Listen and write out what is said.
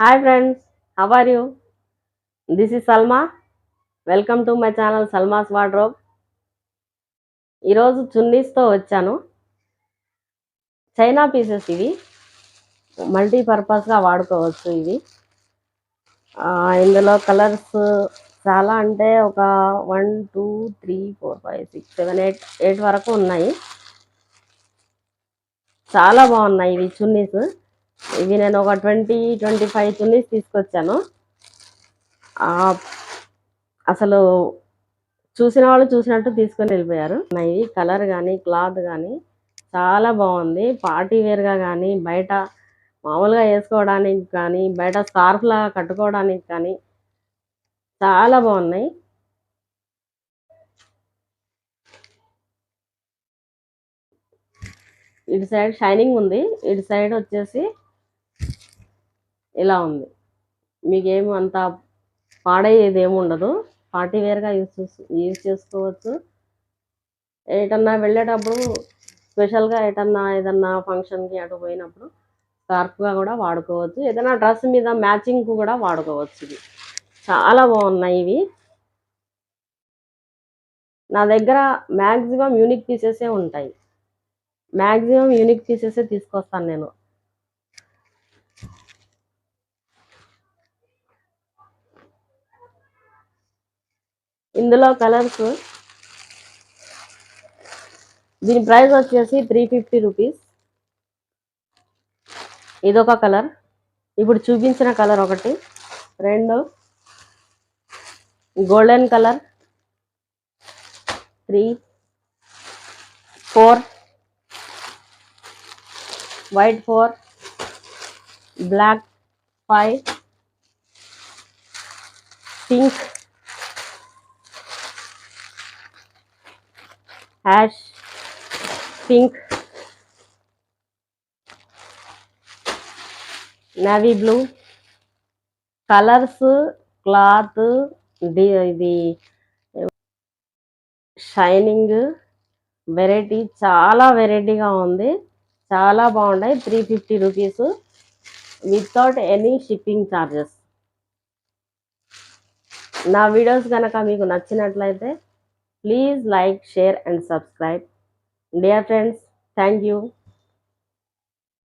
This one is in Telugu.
Hi friends, how are you? This is Salma. Welcome to my channel Salma's Wardrobe. ఈరోజు చున్నీస్తో వచ్చాను. చైనా పీసెస్ ఇవి మల్టీపర్పస్గా వాడుకోవచ్చు. ఇవి ఇందులో కలర్స్ చాలా అంటే ఒక 1 2 3 4 5 6 7 8 వరకు ఉన్నాయి. చాలా బాగున్నాయి ఇవి చున్నీస్. ఇవి నేను ఒక 20-25 చున్నీస్ తీసుకొచ్చాను. అసలు చూసిన వాళ్ళు చూసినట్టు తీసుకొని వెళ్ళిపోయారు. ఇది కలర్ కానీ క్లాత్ కానీ చాలా బాగుంది. పార్టీ వేర్గా కానీ బయట మామూలుగా వేసుకోవడానికి కానీ బయట స్కార్ఫ్లా కట్టుకోవడానికి కానీ చాలా బాగున్నాయి. ఇటు సైడ్ షైనింగ్ ఉంది, ఇటు సైడ్ వచ్చేసి ఇలా ఉంది. మీకేమి అంత పాడయ్యేది ఏమి ఉండదు. పార్టీ వేర్గా యూజ్ చేసుకోవచ్చు. ఎటన్నా వెళ్ళేటప్పుడు స్పెషల్గా ఏదన్నా ఫంక్షన్కి అటు పోయినప్పుడు స్కార్ఫ్గా కూడా వాడుకోవచ్చు. ఏదైనా డ్రెస్ మీద మ్యాచింగ్ కూడా వాడుకోవచ్చు. ఇవి చాలా బాగున్నాయి. ఇవి నా దగ్గర మ్యాక్సిమం యూనిక్ పీసెసే ఉంటాయి. మ్యాక్సిమం యూనిక్ పీసెసే తీసుకొస్తాను నేను. ఇందులో కలర్స్, దీని ప్రైస్ వచ్చేసి 350 రూపీస్. ఇదొక కలర్, ఇప్పుడు చూపించిన కలర్ ఒకటి, 2 golden colour, 3 4 white 4 black 5 pink ash pink navy blue. Colours cloth ఇది షైనింగ్ వెరైటీ చాలా వెరైటీగా ఉంది. చాలా బాగున్నాయి. 350 rupees without any shipping charges. నా వీడియోస్ కనుక మీకు నచ్చినట్లయితే please like, share and subscribe. Dear friends, thank you.